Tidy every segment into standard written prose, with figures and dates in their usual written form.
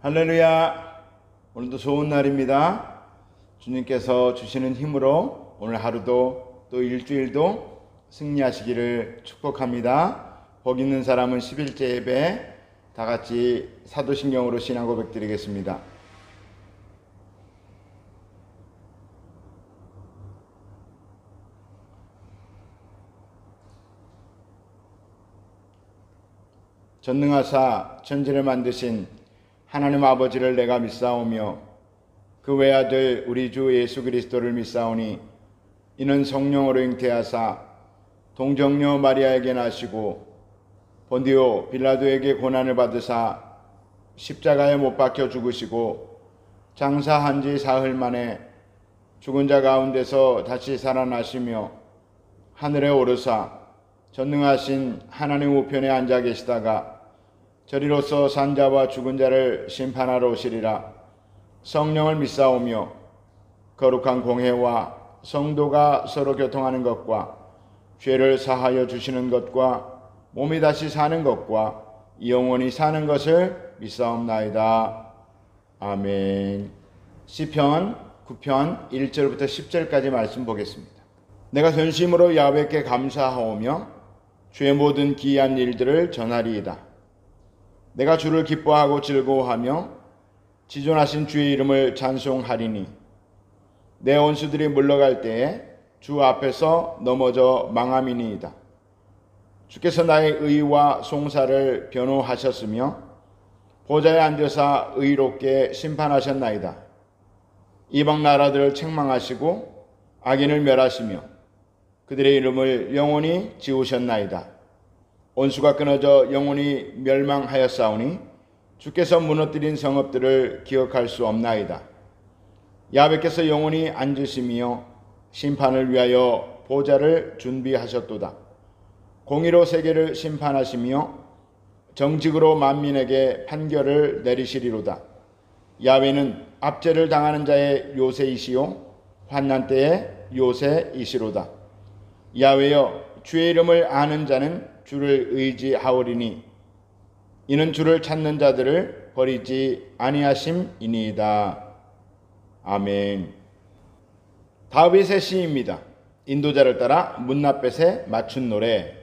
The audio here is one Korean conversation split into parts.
할렐루야. 오늘도 좋은 날입니다. 주님께서 주시는 힘으로 오늘 하루도 또 일주일도 승리하시기를 축복합니다. 복 있는 사람은 11째 예배 다 같이 사도신경으로 신앙 고백 드리겠습니다. 전능하사 천지를 만드신 하나님 아버지를 내가 믿사오며 그 외아들 우리 주 예수 그리스도를 믿사오니 이는 성령으로 잉태하사 동정녀 마리아에게 나시고 본디오 빌라도에게 고난을 받으사 십자가에 못 박혀 죽으시고 장사한 지 사흘 만에 죽은 자 가운데서 다시 살아나시며 하늘에 오르사 전능하신 하나님 우편에 앉아 계시다가 저리로서 산자와 죽은 자를 심판하러 오시리라. 성령을 믿사오며 거룩한 공회와 성도가 서로 교통하는 것과 죄를 사하여 주시는 것과 몸이 다시 사는 것과 영원히 사는 것을 믿사옵나이다. 아멘. 시편 9편 1절부터 10절까지 말씀 보겠습니다. 내가 전심으로 야훼께 감사하오며 주의 모든 기이한 일들을 전하리이다. 내가 주를 기뻐하고 즐거워하며 지존하신 주의 이름을 찬송하리니 내 원수들이 물러갈 때에 주 앞에서 넘어져 망함이니이다. 주께서 나의 의와 송사를 변호하셨으며 보좌에 앉으사 의롭게 심판하셨나이다. 이방 나라들을 책망하시고 악인을 멸하시며 그들의 이름을 영원히 지우셨나이다. 원수가 끊어져 영원히 멸망하였사오니 주께서 무너뜨린 성읍들을 기억할 수 없나이다. 야훼께서 영원히 앉으시며 심판을 위하여 보좌를 준비하셨도다. 공의로 세계를 심판하시며 정직으로 만민에게 판결을 내리시리로다. 야훼는 압제를 당하는 자의 요새이시요 환난 때의 요새이시로다. 야훼여 주의 이름을 아는 자는 주를 의지하오리니 이는 주를 찾는 자들을 버리지 아니하심이니이다. 아멘. 다윗의 시입니다. 인도자를 따라 문나벳에 맞춘 노래.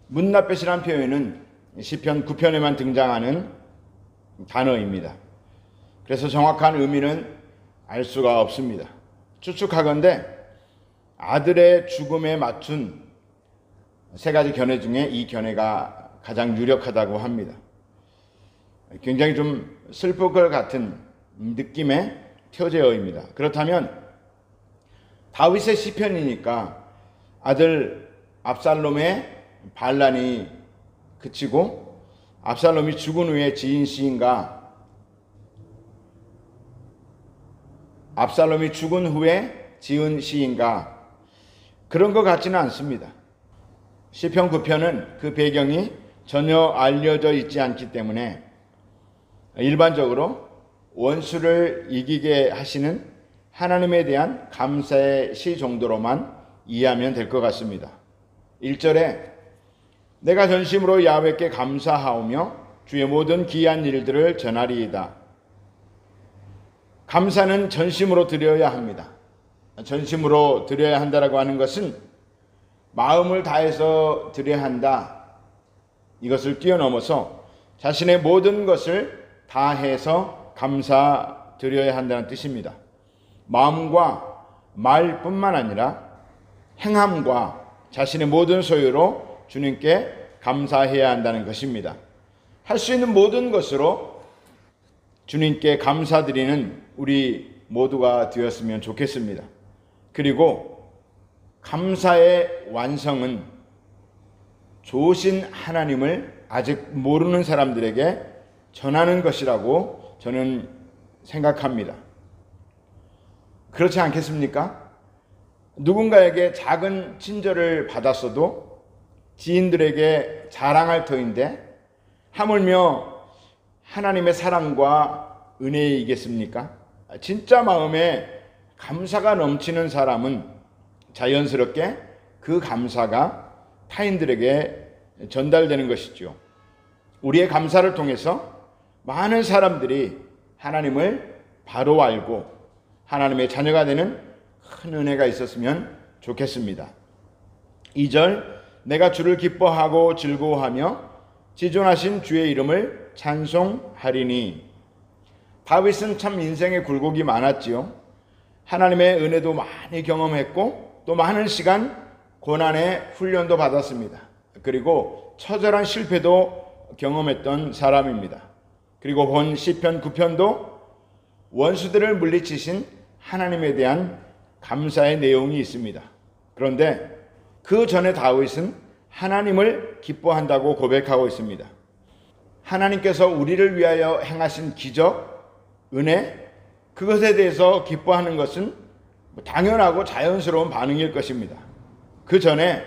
문나벳이란 표현은 시편 9편에만 등장하는 단어입니다. 그래서 정확한 의미는 알 수가 없습니다. 추측하건대 아들의 죽음에 맞춘 세 가지 견해 중에 이 견해가 가장 유력하다고 합니다. 굉장히 좀 슬플 것 같은 느낌의 표제어입니다. 그렇다면 다윗의 시편이니까 아들 압살롬의 반란이 그치고 압살롬이 죽은 후에 지은 시인가, 압살롬이 죽은 후에 지은 시인가, 그런 것 같지는 않습니다. 시편 9편은 그 배경이 전혀 알려져 있지 않기 때문에 일반적으로 원수를 이기게 하시는 하나님에 대한 감사의 시 정도로만 이해하면 될 것 같습니다. 1절에 내가 전심으로 야훼께 감사하오며 주의 모든 기이한 일들을 전하리이다. 감사는 전심으로 드려야 합니다. 전심으로 드려야 한다라고 하는 것은 마음을 다해서 드려야 한다. 이것을 뛰어넘어서 자신의 모든 것을 다해서 감사드려야 한다는 뜻입니다. 마음과 말뿐만 아니라 행함과 자신의 모든 소유로 주님께 감사해야 한다는 것입니다. 할 수 있는 모든 것으로 주님께 감사드리는 우리 모두가 되었으면 좋겠습니다. 그리고 감사의 완성은 좋으신 하나님을 아직 모르는 사람들에게 전하는 것이라고 저는 생각합니다. 그렇지 않겠습니까? 누군가에게 작은 친절을 받았어도 지인들에게 자랑할 터인데 하물며 하나님의 사랑과 은혜이겠습니까? 진짜 마음에 감사가 넘치는 사람은 자연스럽게 그 감사가 타인들에게 전달되는 것이죠. 우리의 감사를 통해서 많은 사람들이 하나님을 바로 알고 하나님의 자녀가 되는 큰 은혜가 있었으면 좋겠습니다. 2절, 내가 주를 기뻐하고 즐거워하며 지존하신 주의 이름을 찬송하리니. 다윗은 참 인생의 굴곡이 많았지요. 하나님의 은혜도 많이 경험했고 또 많은 시간 고난의 훈련도 받았습니다. 그리고 처절한 실패도 경험했던 사람입니다. 그리고 본 시편 9편도 원수들을 물리치신 하나님에 대한 감사의 내용이 있습니다. 그런데 그 전에 다윗은 하나님을 기뻐한다고 고백하고 있습니다. 하나님께서 우리를 위하여 행하신 기적, 은혜, 그것에 대해서 기뻐하는 것은 당연하고 자연스러운 반응일 것입니다. 그 전에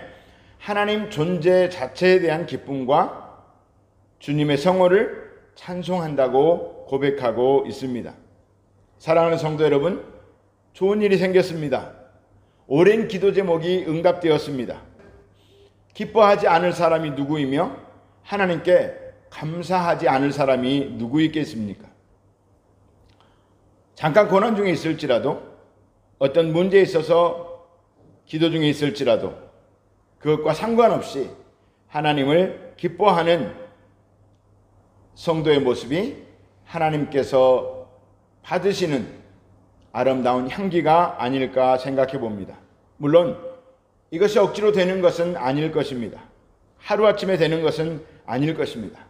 하나님 존재 자체에 대한 기쁨과 주님의 성호를 찬송한다고 고백하고 있습니다. 사랑하는 성도 여러분, 좋은 일이 생겼습니다. 오랜 기도 제목이 응답되었습니다. 기뻐하지 않을 사람이 누구이며 하나님께 감사하지 않을 사람이 누구 있겠습니까? 잠깐 고난 중에 있을지라도, 어떤 문제에 있어서 기도 중에 있을지라도 그것과 상관없이 하나님을 기뻐하는 성도의 모습이 하나님께서 받으시는 아름다운 향기가 아닐까 생각해 봅니다. 물론 이것이 억지로 되는 것은 아닐 것입니다. 하루아침에 되는 것은 아닐 것입니다.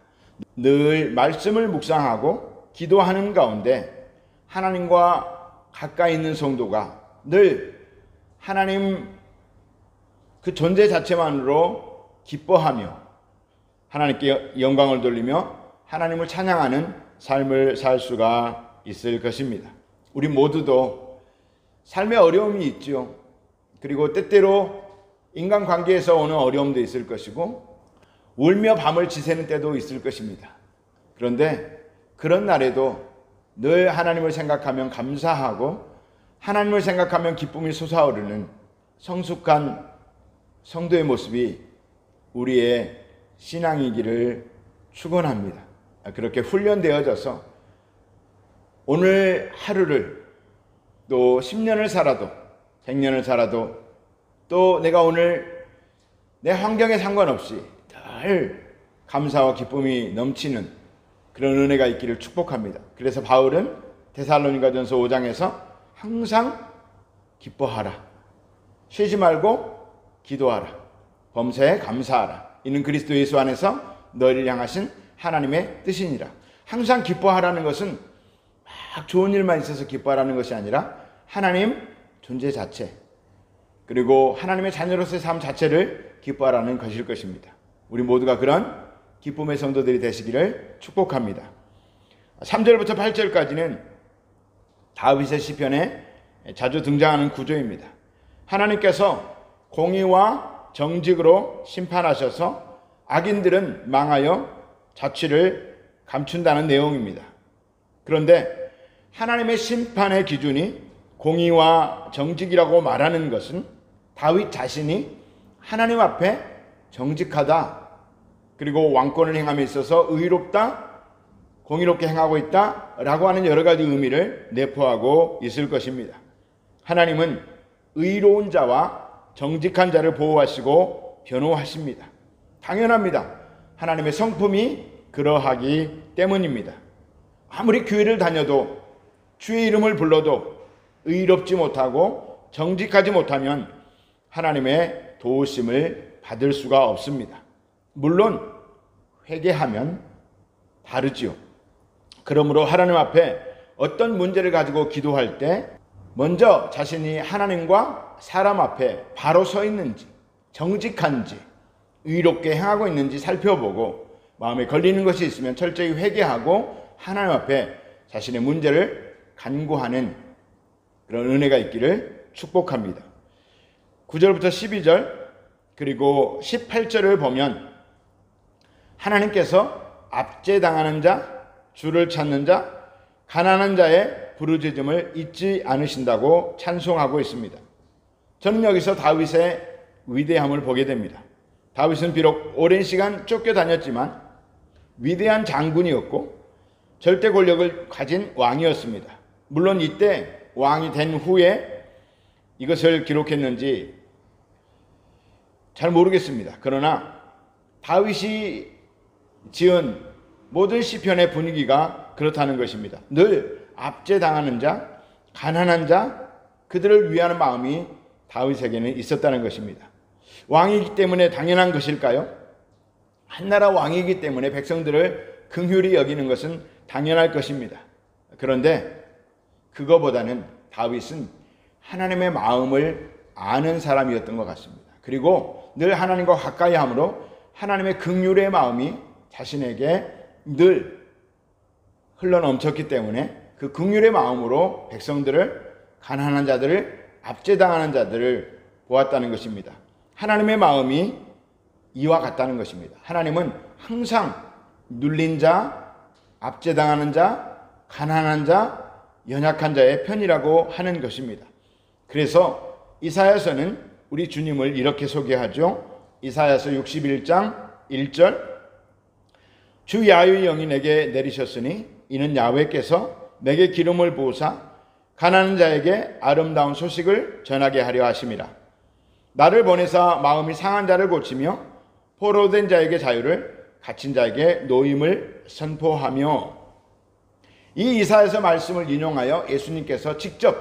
늘 말씀을 묵상하고 기도하는 가운데 하나님과 가까이 있는 성도가 늘 하나님 그 존재 자체만으로 기뻐하며 하나님께 영광을 돌리며 하나님을 찬양하는 삶을 살 수가 있을 것입니다. 우리 모두도 삶에 어려움이 있죠. 그리고 때때로 인간관계에서 오는 어려움도 있을 것이고 울며 밤을 지새는 때도 있을 것입니다. 그런데 그런 날에도 늘 하나님을 생각하면 감사하고 하나님을 생각하면 기쁨이 솟아오르는 성숙한 성도의 모습이 우리의 신앙이기를 축원합니다. 그렇게 훈련되어져서 오늘 하루를 또 10년을 살아도 100년을 살아도 또 내가 오늘 내 환경에 상관없이 늘 감사와 기쁨이 넘치는 그런 은혜가 있기를 축복합니다. 그래서 바울은 데살로니가전서 5장에서 항상 기뻐하라, 쉬지 말고 기도하라, 범사에 감사하라, 이는 그리스도 예수 안에서 너희를 향하신 하나님의 뜻이니라. 항상 기뻐하라는 것은 막 좋은 일만 있어서 기뻐하라는 것이 아니라 하나님 존재 자체, 그리고 하나님의 자녀로서의 삶 자체를 기뻐하라는 것일 것입니다. 우리 모두가 그런 기쁨의 성도들이 되시기를 축복합니다. 3절부터 8절까지는 다윗의 시편에 자주 등장하는 구조입니다. 하나님께서 공의와 정직으로 심판하셔서 악인들은 망하여 자취를 감춘다는 내용입니다. 그런데 하나님의 심판의 기준이 공의와 정직이라고 말하는 것은 다윗 자신이 하나님 앞에 정직하다, 그리고 왕권을 행함에 있어서 의롭다, 공의롭게 행하고 있다 라고 하는 여러 가지 의미를 내포하고 있을 것입니다. 하나님은 의로운 자와 정직한 자를 보호하시고 변호하십니다. 당연합니다. 하나님의 성품이 그러하기 때문입니다. 아무리 교회를 다녀도 주의 이름을 불러도 의롭지 못하고 정직하지 못하면 하나님의 도우심을 받을 수가 없습니다. 물론 회개하면 다르지요. 그러므로 하나님 앞에 어떤 문제를 가지고 기도할 때 먼저 자신이 하나님과 사람 앞에 바로 서 있는지, 정직한지, 의롭게 행하고 있는지 살펴보고 마음에 걸리는 것이 있으면 철저히 회개하고 하나님 앞에 자신의 문제를 간구하는 그런 은혜가 있기를 축복합니다. 9절부터 12절 그리고 18절을 보면 하나님께서 압제당하는 자, 주를 찾는 자, 가난한 자의 부르짖음을 잊지 않으신다고 찬송하고 있습니다. 저는 여기서 다윗의 위대함을 보게 됩니다. 다윗은 비록 오랜 시간 쫓겨다녔지만 위대한 장군이었고 절대 권력을 가진 왕이었습니다. 물론 이때 왕이 된 후에 이것을 기록했는지 잘 모르겠습니다. 그러나 다윗이 지은 모든 시편의 분위기가 그렇다는 것입니다. 늘 압제당하는 자, 가난한 자, 그들을 위하는 마음이 다윗에게는 있었다는 것입니다. 왕이기 때문에 당연한 것일까요? 한나라 왕이기 때문에 백성들을 긍휼히 여기는 것은 당연할 것입니다. 그런데 그거보다는 다윗은 하나님의 마음을 아는 사람이었던 것 같습니다. 그리고 늘 하나님과 가까이 함으로 하나님의 긍휼의 마음이 자신에게 늘 흘러넘쳤기 때문에 그 긍휼의 마음으로 백성들을, 가난한 자들을, 압제당하는 자들을 보았다는 것입니다. 하나님의 마음이 이와 같다는 것입니다. 하나님은 항상 눌린 자, 압제당하는 자, 가난한 자, 연약한 자의 편이라고 하는 것입니다. 그래서 이사야서는 우리 주님을 이렇게 소개하죠. 이사야서 61장 1절 주 야훼의 영이 내게 내리셨으니 이는 야훼께서 내게 기름을 부으사 가난한 자에게 아름다운 소식을 전하게 하려 하심이라. 나를 보내사 마음이 상한 자를 고치며 포로된 자에게 자유를, 갇힌 자에게 노임을 선포하며. 이 이사야서 말씀을 인용하여 예수님께서 직접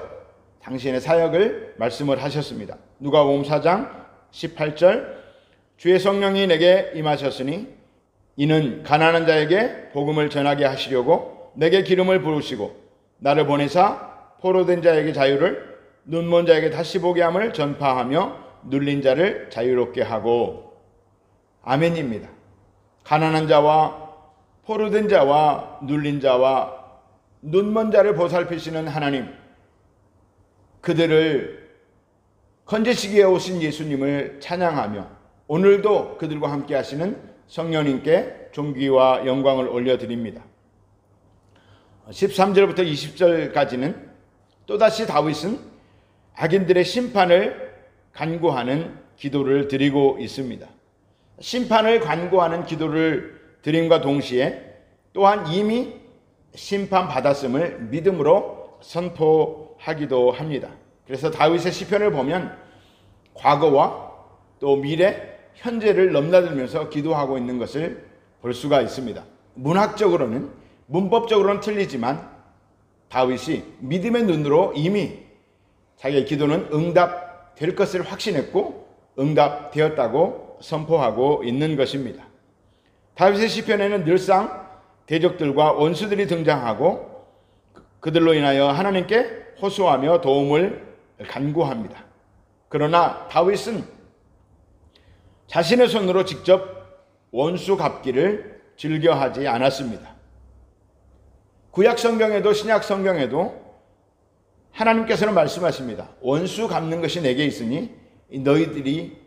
당신의 사역을 말씀을 하셨습니다. 누가복음 4장 18절 주의 성령이 내게 임하셨으니 이는 가난한 자에게 복음을 전하게 하시려고 내게 기름을 부으시고 나를 보내사 포로된 자에게 자유를, 눈먼 자에게 다시 보게 함을 전파하며 눌린 자를 자유롭게 하고. 아멘입니다. 가난한 자와 포로된 자와 눌린 자와 눈먼 자를 보살피시는 하나님, 그들을 건지시기에 오신 예수님을 찬양하며 오늘도 그들과 함께 하시는 성령님께 존귀와 영광을 올려드립니다. 13절부터 20절까지는 또다시 다윗은 악인들의 심판을 간구하는 기도를 드리고 있습니다. 심판을 간구하는 기도를 드림과 동시에 또한 이미 심판받았음을 믿음으로 선포하기도 합니다. 그래서 다윗의 시편을 보면 과거와 또 미래, 현재를 넘나들면서 기도하고 있는 것을 볼 수가 있습니다. 문학적으로는, 문법적으로는 틀리지만 다윗이 믿음의 눈으로 이미 자기의 기도는 응답될 것을 확신했고 응답되었다고 선포하고 있는 것입니다. 다윗의 시편에는 늘상 대적들과 원수들이 등장하고 그들로 인하여 하나님께 호소하며 도움을 간구합니다. 그러나 다윗은 자신의 손으로 직접 원수 갚기를 즐겨하지 않았습니다. 구약 성경에도 신약 성경에도 하나님께서는 말씀하십니다. 원수 갚는 것이 내게 있으니 너희들이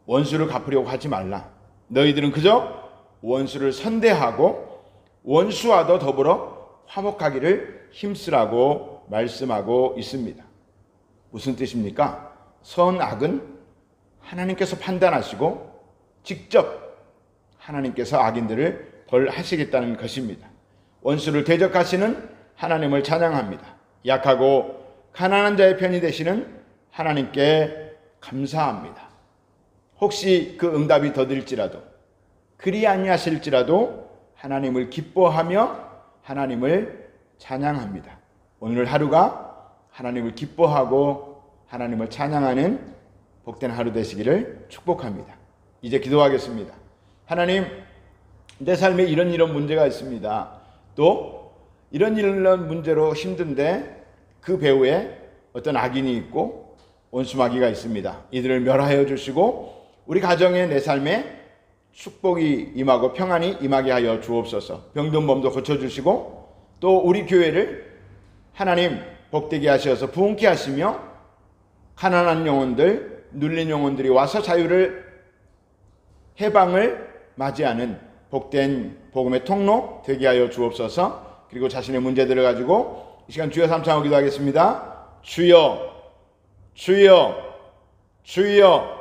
원수를 갚으려고 하지 말라. 너희들은 그저 원수를 선대하고 원수와도 더불어 화목하기를 힘쓰라고 말씀하고 있습니다. 무슨 뜻입니까? 선악은 하나님께서 판단하시고 직접 하나님께서 악인들을 벌하시겠다는 것입니다. 원수를 대적하시는 하나님을 찬양합니다. 약하고 가난한 자의 편이 되시는 하나님께 감사합니다. 혹시 그 응답이 더딜지라도 그리 아니하실지라도 하나님을 기뻐하며 하나님을 찬양합니다. 오늘 하루가 하나님을 기뻐하고 하나님을 찬양하는 복된 하루 되시기를 축복합니다. 이제 기도하겠습니다. 하나님, 내 삶에 이런 문제가 있습니다. 또 이런 문제로 힘든데 그 배후에 어떤 악인이 있고 원수마귀가 있습니다. 이들을 멸하여 주시고 우리 가정의 내 삶에 축복이 임하고 평안이 임하게 하여 주옵소서. 병든 몸도 고쳐주시고 또 우리 교회를 하나님 복되게 하셔서 부흥케 하시며 가난한 영혼들, 눌린 영혼들이 와서 자유를 해방을 맞이하는 복된 복음의 통로 되게 하여 주옵소서. 그리고 자신의 문제들을 가지고 이 시간 주여 삼창하고 기도하겠습니다. 주여, 주여, 주여.